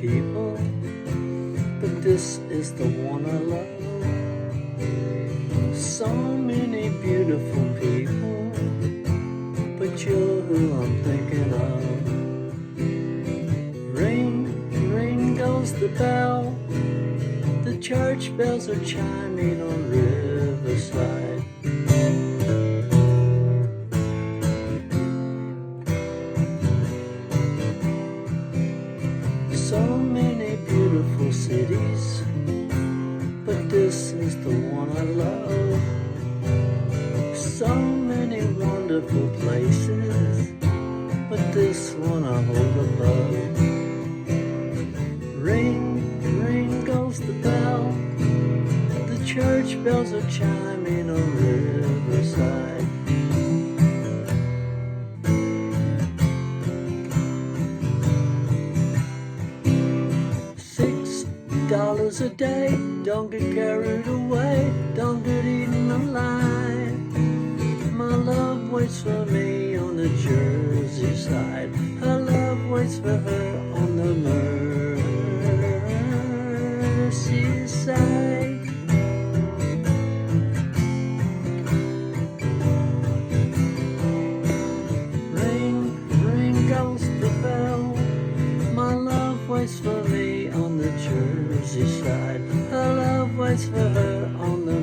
people, but this is the one I love. So many beautiful people, but you're who I'm thinking of. Ring, ring goes the bell. The church bells are chiming on Riverside. So many beautiful cities, but this is the one I love. So many wonderful places, but this one I hold above. Ring, ring goes the bell. The church bells are chiming on Riverside. $6 a day, don't get carried away, don't get eaten alive. My love waits for me on the Jersey side. Her love waits for her on the Merseyside. Ring, ring goes the bell. My love waits for me on the Jersey side. Her love waits for her on the